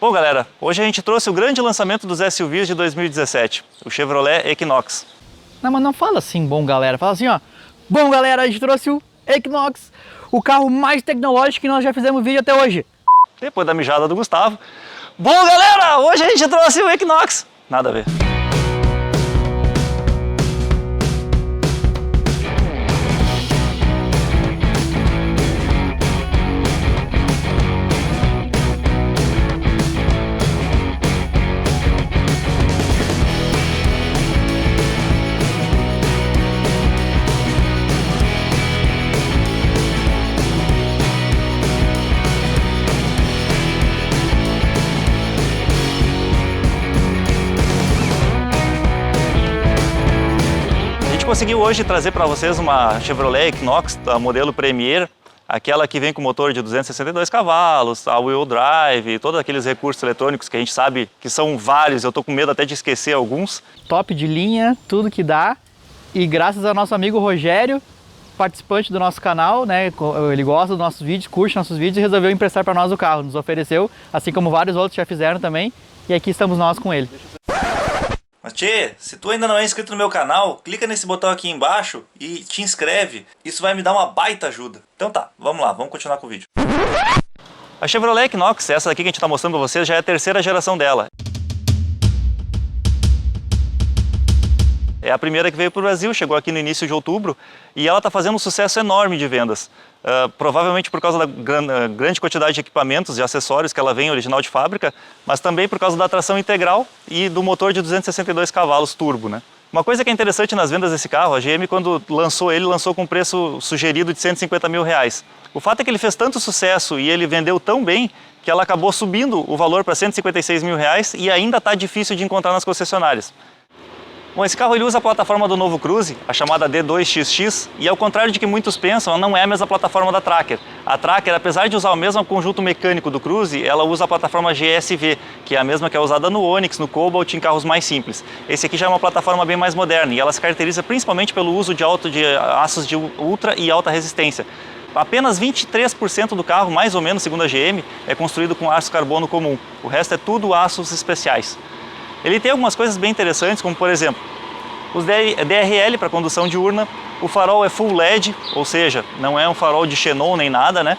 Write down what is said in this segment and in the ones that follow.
Bom, galera, hoje a gente trouxe o grande lançamento dos SUVs de 2017, o Chevrolet Equinox. Não, mas não fala assim, bom galera, fala assim, ó. Bom galera, a gente trouxe o Equinox, o carro mais tecnológico que nós já fizemos vídeo até hoje. Depois da mijada do Gustavo. Bom, galera, hoje a gente trouxe o Equinox. Nada a ver. Conseguiu hoje trazer para vocês uma Chevrolet Equinox, da modelo Premier, aquela que vem com motor de 262 cavalos, a wheel drive, todos aqueles recursos eletrônicos que a gente sabe que são vários, eu estou com medo até de esquecer alguns. Top de linha, tudo que dá, e graças ao nosso amigo Rogério, participante do nosso canal, né, ele gosta dos nossos vídeos, curte nossos vídeos e resolveu emprestar para nós o carro, nos ofereceu, assim como vários outros já fizeram também, e aqui estamos nós com ele. Mas tchê, se tu ainda não é inscrito no meu canal, clica nesse botão aqui embaixo e te inscreve. Isso vai me dar uma baita ajuda. Então tá, vamos lá, vamos continuar com o vídeo. A Chevrolet Equinox, essa daqui que a gente está mostrando para vocês, já é a terceira geração dela. É a primeira que veio para o Brasil, chegou aqui no início de outubro e ela está fazendo um sucesso enorme de vendas. Provavelmente por causa da grande quantidade de equipamentos e acessórios que ela vem original de fábrica, mas também por causa da tração integral e do motor de 262 cavalos turbo, né? Uma coisa que é interessante nas vendas desse carro, a GM quando lançou ele, lançou com um preço sugerido de R$150 mil. O fato é que ele fez tanto sucesso e ele vendeu tão bem que ela acabou subindo o valor para R$156 mil e ainda está difícil de encontrar nas concessionárias. Bom, esse carro ele usa a plataforma do novo Cruze, a chamada D2XX, e ao contrário de que muitos pensam, ela não é a mesma plataforma da Tracker. A Tracker, apesar de usar o mesmo conjunto mecânico do Cruze, ela usa a plataforma GSV, que é a mesma que é usada no Onix, no Cobalt, em carros mais simples. Esse aqui já é uma plataforma bem mais moderna, e ela se caracteriza principalmente pelo uso de aços de ultra e alta resistência. Apenas 23% do carro, mais ou menos, segundo a GM, é construído com aço carbono comum. O resto é tudo aços especiais. Ele tem algumas coisas bem interessantes, como por exemplo, os DRL para condução diurna, o farol é full LED, ou seja, não é um farol de xenon nem nada, né?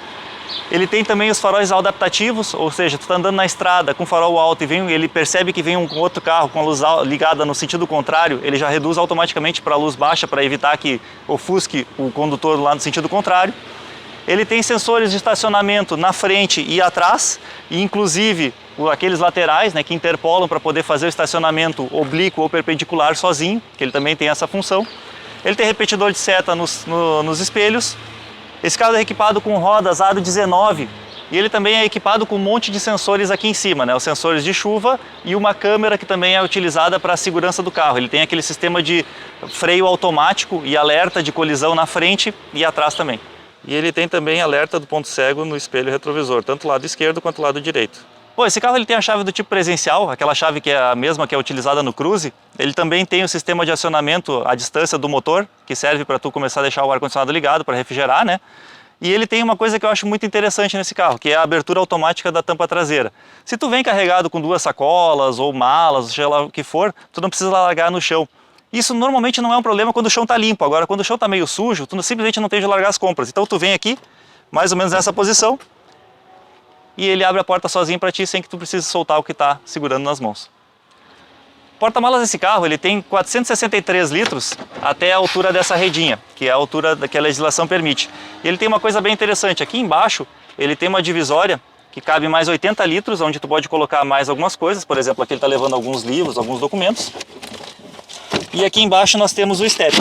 Ele tem também os faróis adaptativos, ou seja, tu está andando na estrada com farol alto e ele percebe que vem um outro carro com a luz ligada no sentido contrário, ele já reduz automaticamente para a luz baixa para evitar que ofusque o condutor lá no sentido contrário. Ele tem sensores de estacionamento na frente e atrás, e inclusive aqueles laterais, né, que interpolam para poder fazer o estacionamento oblíquo ou perpendicular sozinho, que ele também tem essa função. Ele tem repetidor de seta nos espelhos. Esse carro é equipado com rodas aro 19 e ele também é equipado com um monte de sensores aqui em cima, né, os sensores de chuva e uma câmera que também é utilizada para a segurança do carro. Ele tem aquele sistema de freio automático e alerta de colisão na frente e atrás também. E ele tem também alerta do ponto cego no espelho retrovisor, tanto o lado esquerdo quanto o lado direito. Bom, esse carro ele tem a chave do tipo presencial, aquela chave que é a mesma que é utilizada no Cruze. Ele também tem o sistema de acionamento à distância do motor, que serve para tu começar a deixar o ar-condicionado ligado para refrigerar, né? E ele tem uma coisa que eu acho muito interessante nesse carro, que é a abertura automática da tampa traseira. Se tu vem carregado com 2 sacolas ou malas, seja lá o que for, tu não precisa largar no chão. Isso normalmente não é um problema quando o chão está limpo. Agora, quando o chão está meio sujo, tu simplesmente não tem de largar as compras. Então tu vem aqui, mais ou menos nessa posição, e ele abre a porta sozinho para ti sem que tu precise soltar o que está segurando nas mãos. O porta-malas desse carro ele tem 463 litros até a altura dessa redinha, que é a altura que a legislação permite. E ele tem uma coisa bem interessante, aqui embaixo ele tem uma divisória que cabe mais 80 litros, onde tu pode colocar mais algumas coisas, por exemplo, aqui ele está levando alguns livros, alguns documentos. E aqui embaixo nós temos o step.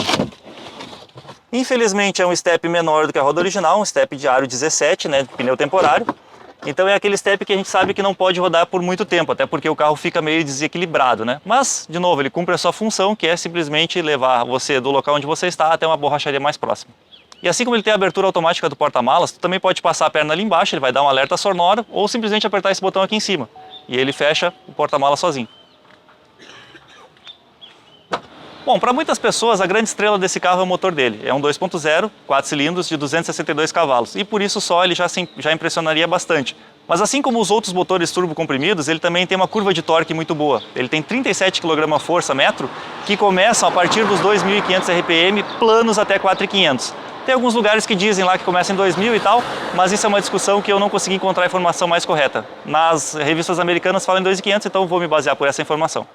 Infelizmente é um step menor do que a roda original, um step de aro 17, né, pneu temporário. Então é aquele step que a gente sabe que não pode rodar por muito tempo, até porque o carro fica meio desequilibrado, né? Mas, de novo, ele cumpre a sua função, que é simplesmente levar você do local onde você está até uma borracharia mais próxima. E assim como ele tem a abertura automática do porta-malas, tu também pode passar a perna ali embaixo, ele vai dar um alerta sonoro, ou simplesmente apertar esse botão aqui em cima. E ele fecha o porta-malas sozinho. Bom, para muitas pessoas a grande estrela desse carro é o motor dele. É um 2.0, 4 cilindros de 262 cavalos. E por isso só ele já impressionaria bastante. Mas assim como os outros motores turbo comprimidos, ele também tem uma curva de torque muito boa. Ele tem 37 kgfm, que começam a partir dos 2.500 RPM, planos até 4.500. Tem alguns lugares que dizem lá que começa em 2.000 e tal, mas isso é uma discussão que eu não consegui encontrar a informação mais correta. Nas revistas americanas falam em 2.500, então eu vou me basear por essa informação.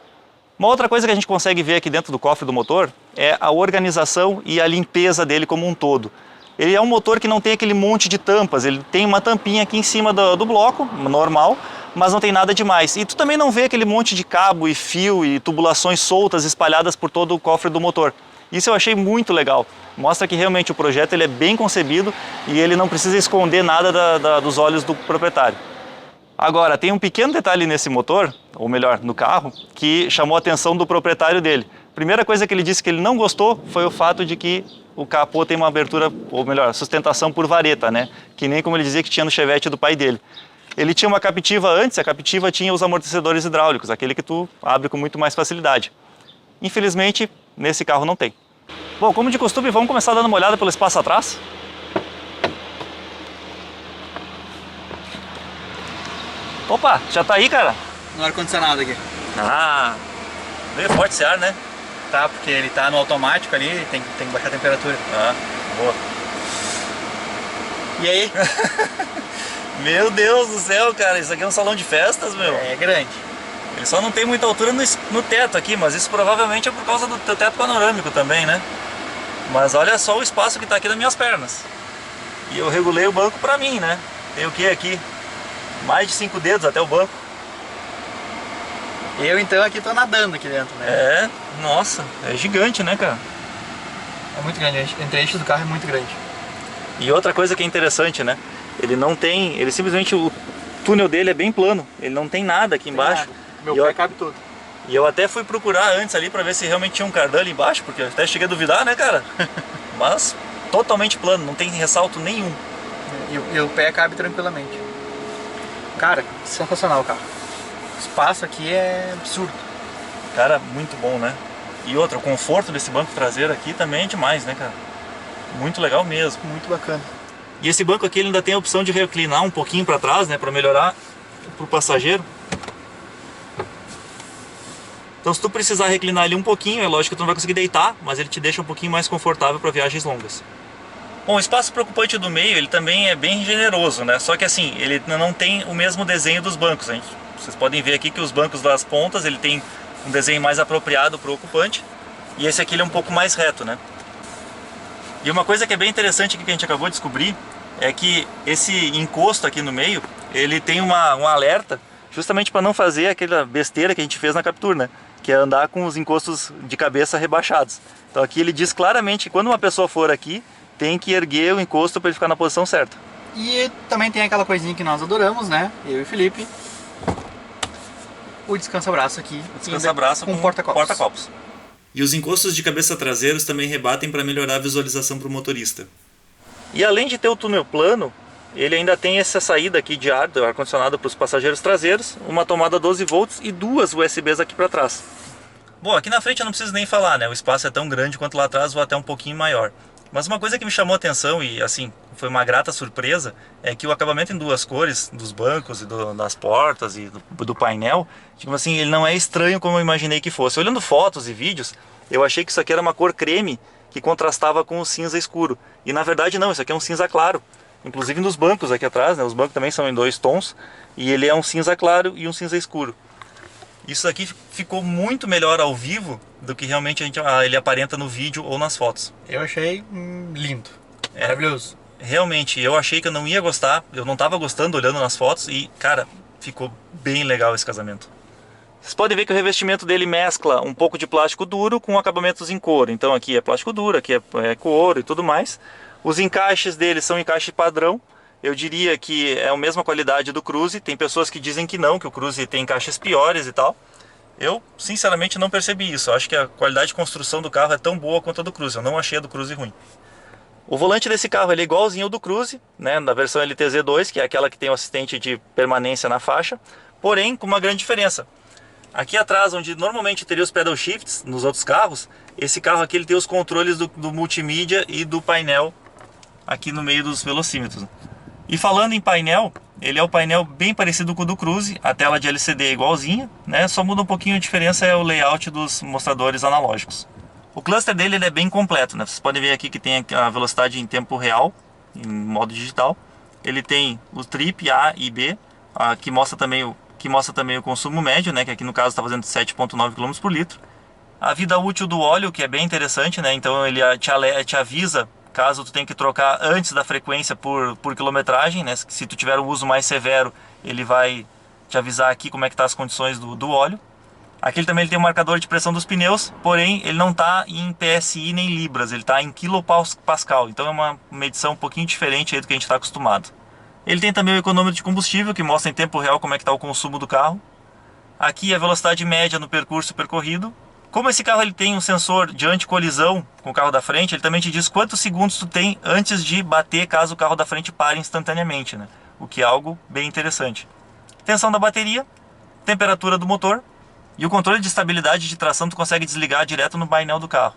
Uma outra coisa que a gente consegue ver aqui dentro do cofre do motor é a organização e a limpeza dele como um todo. Ele é um motor que não tem aquele monte de tampas, ele tem uma tampinha aqui em cima do bloco, normal, mas não tem nada demais. E tu também não vê aquele monte de cabo e fio e tubulações soltas espalhadas por todo o cofre do motor. Isso eu achei muito legal. Mostra que realmente o projeto ele é bem concebido e ele não precisa esconder nada dos olhos do proprietário. Agora, tem um pequeno detalhe nesse motor, ou melhor, no carro, que chamou a atenção do proprietário dele. Primeira coisa que ele disse que ele não gostou foi o fato de que o capô tem uma abertura, ou melhor, sustentação por vareta, né? Que nem como ele dizia que tinha no Chevette do pai dele. Ele tinha uma captiva antes, a captiva tinha os amortecedores hidráulicos, aquele que tu abre com muito mais facilidade. Infelizmente, nesse carro não tem. Bom, como de costume, vamos começar dando uma olhada pelo espaço atrás. Opa, já tá aí, cara? No ar-condicionado aqui. Ah, meio forte esse ar, né? Tá, porque ele tá no automático ali, tem que baixar a temperatura. Ah, boa. E aí? Meu Deus do céu, cara, isso aqui é um salão de festas, meu. É grande. Ele só não tem muita altura no teto aqui, mas isso provavelmente é por causa do teu teto panorâmico também, né? Mas olha só o espaço que tá aqui nas minhas pernas. E eu regulei o banco pra mim, né? Tem o que aqui? Mais de 5 dedos até o banco. Eu então aqui tô nadando aqui dentro, né? É, nossa, é gigante, né, cara? É muito grande, entre eixos do carro é muito grande. E outra coisa que é interessante, né? Ele não tem, ele simplesmente, o túnel dele é bem plano. Ele não tem nada aqui embaixo. Meu pé cabe todo. E eu até fui procurar antes ali pra ver se realmente tinha um cardan ali embaixo, porque eu até cheguei a duvidar, né, cara? Mas totalmente plano, não tem ressalto nenhum. E o pé cabe tranquilamente. Cara, sensacional o carro. O espaço aqui é absurdo. Cara, muito bom, né? E outra, o conforto desse banco traseiro aqui também é demais, né, cara? Muito legal mesmo. Muito bacana. E esse banco aqui ele ainda tem a opção de reclinar um pouquinho para trás, né, para melhorar pro passageiro. Então se tu precisar reclinar ele um pouquinho, é lógico que tu não vai conseguir deitar, mas ele te deixa um pouquinho mais confortável para viagens longas. Bom, o espaço preocupante do meio, ele também é bem generoso, né? Só que assim, ele não tem o mesmo desenho dos bancos, gente. Vocês podem ver aqui que os bancos das pontas, ele tem um desenho mais apropriado para o ocupante, e esse aqui ele é um pouco mais reto, né? E uma coisa que é bem interessante aqui que a gente acabou de descobrir é que esse encosto aqui no meio, ele tem um alerta justamente para não fazer aquela besteira que a gente fez na Captur, né? Que é andar com os encostos de cabeça rebaixados. Então aqui ele diz claramente que quando uma pessoa for aqui, tem que erguer o encosto para ele ficar na posição certa. E também tem aquela coisinha que nós adoramos, né? Eu e o Felipe. O descansa-braço aqui. O descansa-braço com porta-copos. E os encostos de cabeça traseiros também rebatem para melhorar a visualização para o motorista. E além de ter o túnel plano, ele ainda tem essa saída aqui de ar, do ar-condicionado para os passageiros traseiros, uma tomada 12 volts e duas USBs aqui para trás. Bom, aqui na frente eu não preciso nem falar, né? O espaço é tão grande quanto lá atrás ou até um pouquinho maior. Mas uma coisa que me chamou a atenção e assim, foi uma grata surpresa, é que o acabamento em duas cores, dos bancos e das portas e do painel, tipo assim, ele não é estranho como eu imaginei que fosse. Olhando fotos e vídeos, eu achei que isso aqui era uma cor creme que contrastava com o cinza escuro. E na verdade não, isso aqui é um cinza claro. Inclusive nos bancos aqui atrás, né, os bancos também são em 2 tons, e ele é um cinza claro e um cinza escuro. Isso aqui ficou muito melhor ao vivo do que realmente ele aparenta no vídeo ou nas fotos. Eu achei lindo, maravilhoso. Realmente, eu achei que eu não ia gostar, eu não estava gostando olhando nas fotos e, cara, ficou bem legal esse casamento. Vocês podem ver que o revestimento dele mescla um pouco de plástico duro com acabamentos em couro. Então aqui é plástico duro, aqui é couro e tudo mais. Os encaixes dele são encaixes padrão. Eu diria que é a mesma qualidade do Cruze. Tem pessoas que dizem que não, que o Cruze tem encaixes piores e tal. Eu, sinceramente, não percebi isso. Eu acho que a qualidade de construção do carro é tão boa quanto a do Cruze. Eu não achei a do Cruze ruim. O volante desse carro ele é igualzinho ao do Cruze, né, da versão LTZ2, que é aquela que tem o assistente de permanência na faixa, porém com uma grande diferença. Aqui atrás, onde normalmente teria os pedal shifts nos outros carros, esse carro aqui ele tem os controles do multimídia e do painel aqui no meio dos velocímetros. E falando em painel, ele é o painel bem parecido com o do Cruze, a tela de LCD é igualzinha, né? Só muda um pouquinho, a diferença é o layout dos mostradores analógicos. O cluster dele ele é bem completo, né? Vocês podem ver aqui que tem a velocidade em tempo real, em modo digital. Ele tem o trip A e B, que mostra também o consumo médio, né? Que aqui no caso está fazendo 7,9 km por litro. A vida útil do óleo, que é bem interessante, né? Então ele te avisa caso tu tenha que trocar antes da frequência por quilometragem, né? Se tu tiver um uso mais severo, ele vai te avisar aqui como é que tá as condições do óleo. Aqui também ele tem um marcador de pressão dos pneus, porém ele não está em PSI nem libras, ele está em quilopascal, então é uma medição um pouquinho diferente aí do que a gente está acostumado. Ele tem também o econômetro de combustível, que mostra em tempo real como é que está o consumo do carro. Aqui a velocidade média no percurso percorrido. Como esse carro ele tem um sensor de anticolisão com o carro da frente, ele também te diz quantos segundos tu tem antes de bater caso o carro da frente pare instantaneamente, né? O que é algo bem interessante. Tensão da bateria, temperatura do motor. E o controle de estabilidade de tração tu consegue desligar direto no painel do carro.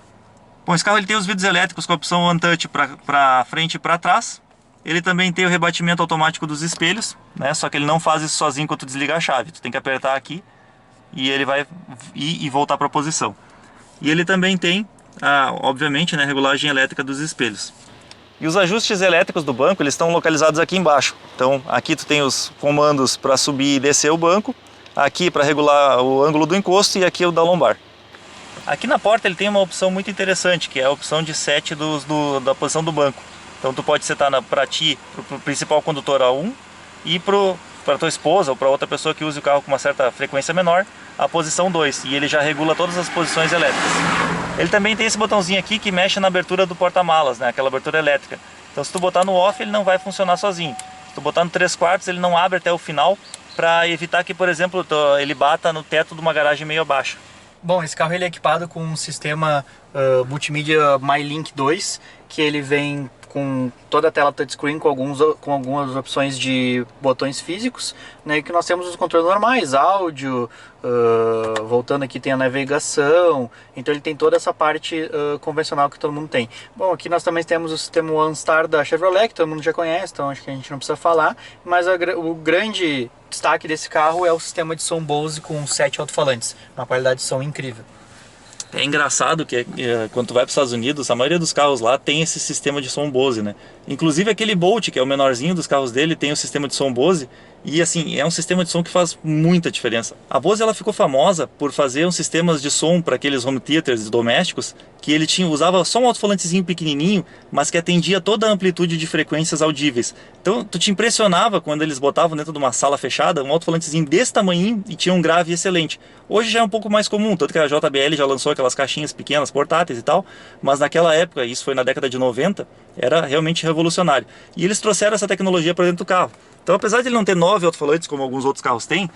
Bom, esse carro ele tem os vidros elétricos com a opção One Touch para frente e para trás. Ele também tem o rebatimento automático dos espelhos, né? Só que ele não faz isso sozinho quando tu desliga a chave. Tu tem que apertar aqui e ele vai ir e voltar para a posição. E ele também tem, obviamente, né, regulagem elétrica dos espelhos. E os ajustes elétricos do banco eles estão localizados aqui embaixo. Então aqui tu tem os comandos para subir e descer o banco. Aqui para regular o ângulo do encosto e aqui o da lombar. Aqui na porta ele tem uma opção muito interessante, que é a opção de set da posição do banco. Então tu pode setar para ti, para o principal condutor A1 e para tua esposa ou para outra pessoa que use o carro com uma certa frequência menor, a posição 2. E ele já regula todas as posições elétricas. Ele também tem esse botãozinho aqui que mexe na abertura do porta-malas, né? Aquela abertura elétrica. Então se tu botar no off ele não vai funcionar sozinho. Se tu botar no 3/4 ele não abre até o final, para evitar que, por exemplo, ele bata no teto de uma garagem meio abaixo. Bom, esse carro ele é equipado com um sistema multimídia MyLink 2, que ele vem com toda a tela touchscreen com algumas opções de botões físicos, né, que nós temos os controles normais, áudio, voltando aqui tem a navegação, então ele tem toda essa parte convencional que todo mundo tem. Bom, aqui nós também temos o sistema OneStar da Chevrolet, que todo mundo já conhece, então acho que a gente não precisa falar, mas o grande destaque desse carro é o sistema de som Bose com 7 alto-falantes, uma qualidade de som incrível. É engraçado que quando tu vai para os Estados Unidos, a maioria dos carros lá tem esse sistema de som Bose, né? Inclusive aquele Bolt, que é o menorzinho dos carros dele, tem o sistema de som Bose. E assim, é um sistema de som que faz muita diferença. A Bose ela ficou famosa por fazer uns sistemas de som para aqueles home theaters domésticos, que ele usava só um alto-falantezinho pequenininho, mas que atendia toda a amplitude de frequências audíveis. Então tu te impressionava quando eles botavam dentro de uma sala fechada um alto-falantezinho desse tamanhinho e tinha um grave excelente. Hoje já é um pouco mais comum, tanto que a JBL já lançou aquelas caixinhas pequenas, portáteis e tal, mas naquela época, isso foi na década de 90, era realmente revolucionário. E eles trouxeram essa tecnologia para dentro do carro. Então, apesar de ele não ter 9 alto-falantes, como alguns outros carros têm,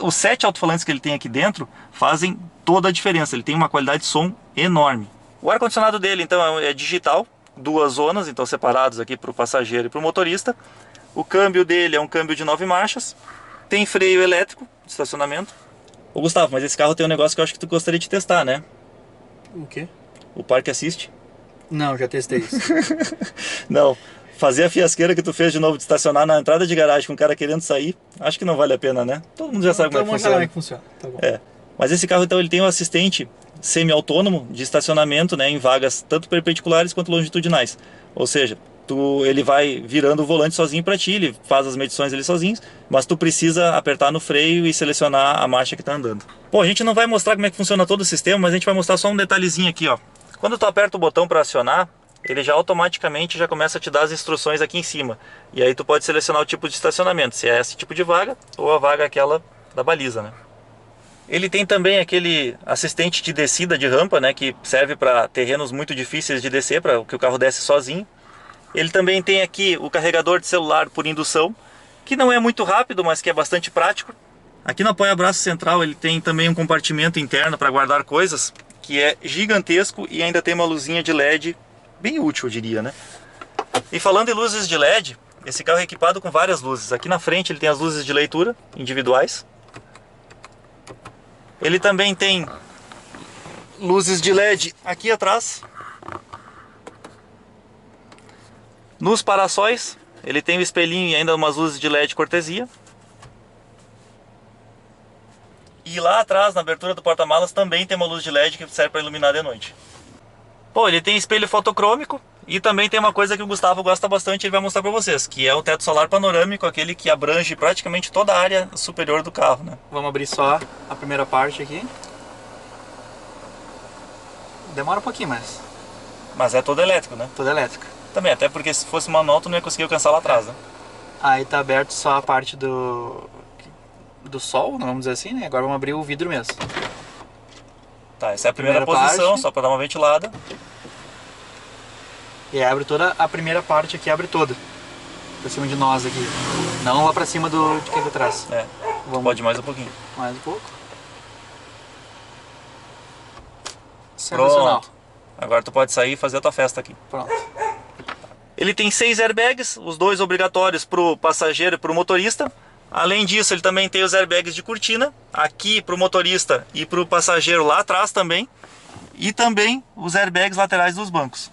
os 7 alto-falantes que ele tem aqui dentro fazem toda a diferença. Ele tem uma qualidade de som enorme. O ar-condicionado dele, então, é digital, 2 zonas, então separados aqui para o passageiro e para o motorista. O câmbio dele é um câmbio de 9 marchas. Tem freio elétrico de estacionamento. Ô Gustavo, mas esse carro tem um negócio que eu acho que tu gostaria de testar, né? O quê? O Parque Assist. Não, já testei isso. Não. Fazer a fiasqueira que tu fez de novo de estacionar na entrada de garagem com o cara querendo sair, acho que não vale a pena, né? Todo mundo já sabe como é que funciona. Como é que funciona. Tá bom. É. Mas esse carro então ele tem um assistente semi-autônomo de estacionamento, né, em vagas tanto perpendiculares quanto longitudinais. Ou seja, ele vai virando o volante sozinho para ti, ele faz as medições ele sozinho, mas tu precisa apertar no freio e selecionar a marcha que está andando. Bom, a gente não vai mostrar como é que funciona todo o sistema, mas a gente vai mostrar só um detalhezinho aqui, ó. Quando tu aperta o botão para acionar, ele já automaticamente já começa a te dar as instruções aqui em cima. E aí tu pode selecionar o tipo de estacionamento, se é esse tipo de vaga ou a vaga aquela da baliza, né? Ele tem também aquele assistente de descida de rampa, né, que serve para terrenos muito difíceis de descer, para que o carro desce sozinho. Ele também tem aqui o carregador de celular por indução, que não é muito rápido, mas que é bastante prático. Aqui no apoia-braço central ele tem também um compartimento interno para guardar coisas, que é gigantesco e ainda tem uma luzinha de LED bem útil, eu diria, né? E falando em luzes de LED, esse carro é equipado com várias luzes. Aqui na frente ele tem as luzes de leitura individuais. Ele também tem luzes de LED aqui atrás. Nos paraçóis ele tem um espelhinho e ainda umas luzes de LED cortesia. E lá atrás, na abertura do porta-malas, também tem uma luz de LED que serve para iluminar de noite. Bom, ele tem espelho fotocrômico e também tem uma coisa que o Gustavo gosta bastante, ele vai mostrar para vocês, que é o teto solar panorâmico, aquele que abrange praticamente toda a área superior do carro, né? Vamos abrir só a primeira parte aqui. Demora um pouquinho, Mas é todo elétrico, né? toda elétrica. Também, até porque se fosse manual tu não ia conseguir alcançar lá atrás, né? Aí tá aberto só a parte do sol, vamos dizer assim, né? Agora vamos abrir o vidro mesmo. Tá, essa é a primeira Primeira posição, parte. só para dar uma ventilada. E aí abre toda a primeira parte aqui, abre toda. Pra cima de nós aqui. Não lá pra cima de quem tá atrás. É, Vamos pode mais um pouquinho. mais um pouco. Sensacional. Pronto. Agora tu pode sair e fazer a tua festa aqui. Pronto. Ele tem 6 airbags, os 2 obrigatórios para o passageiro e para o motorista. Além disso, ele também tem os airbags de cortina, aqui para o motorista e para o passageiro lá atrás também. E também os airbags laterais dos bancos.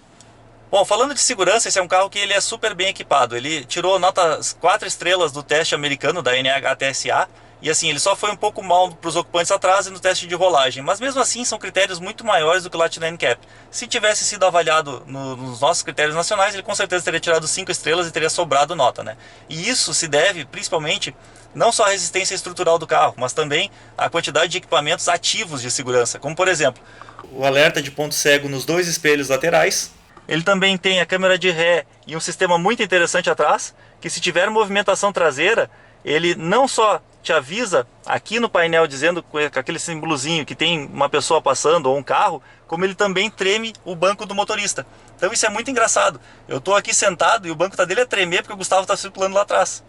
Bom, falando de segurança, esse é um carro que ele é super bem equipado. Ele tirou notas 4 estrelas do teste americano da NHTSA. E assim, ele só foi um pouco mal para os ocupantes atrás e no teste de rolagem. Mas mesmo assim, são critérios muito maiores do que o Latin NCAP. Se tivesse sido avaliado nos nossos critérios nacionais, ele com certeza teria tirado 5 estrelas e teria sobrado nota, né? E isso se deve, principalmente, não só à resistência estrutural do carro, mas também à quantidade de equipamentos ativos de segurança. Como, por exemplo, o alerta de ponto cego nos 2 espelhos laterais. Ele também tem a câmera de ré e um sistema muito interessante atrás, que se tiver movimentação traseira, ele não só te avisa aqui no painel dizendo com aquele símbolozinho que tem uma pessoa passando ou um carro, como ele também treme o banco do motorista. Então isso é muito engraçado. Eu estou aqui sentado e o banco dele a tremer porque o Gustavo está circulando lá atrás.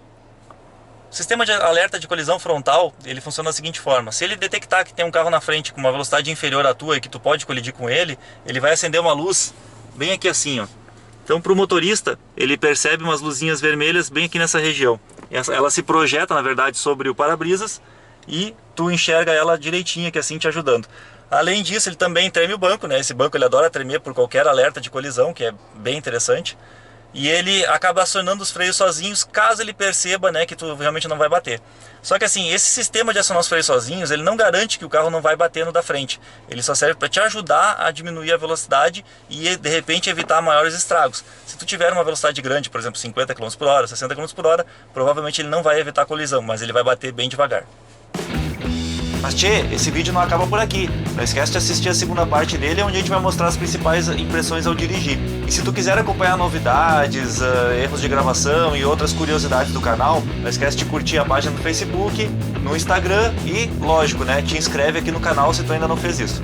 O sistema de alerta de colisão frontal, ele funciona da seguinte forma: se ele detectar que tem um carro na frente com uma velocidade inferior à tua e que tu pode colidir com ele, ele vai acender uma luz bem aqui assim, ó. Então para o motorista, ele percebe umas luzinhas vermelhas bem aqui nessa região. Ela se projeta, na verdade, sobre o para-brisas e tu enxerga ela direitinho aqui assim te ajudando. Além disso, ele também treme o banco, né? Esse banco ele adora tremer por qualquer alerta de colisão, que é bem interessante. E ele acaba acionando os freios sozinhos, caso ele perceba, né, que tu realmente não vai bater. Só que assim, esse sistema de acionar os freios sozinhos, ele não garante que o carro não vai bater no da frente. Ele só serve para te ajudar a diminuir a velocidade e de repente evitar maiores estragos. Se tu tiver uma velocidade grande, por exemplo 50 km por hora, 60 km por hora, provavelmente ele não vai evitar colisão, mas ele vai bater bem devagar. Mas tchê, esse vídeo não acaba por aqui. Não esquece de assistir a segunda parte dele, onde a gente vai mostrar as principais impressões ao dirigir. E se tu quiser acompanhar novidades, erros de gravação e outras curiosidades do canal, não esquece de curtir a página no Facebook, no Instagram e, lógico, né, te inscreve aqui no canal se tu ainda não fez isso.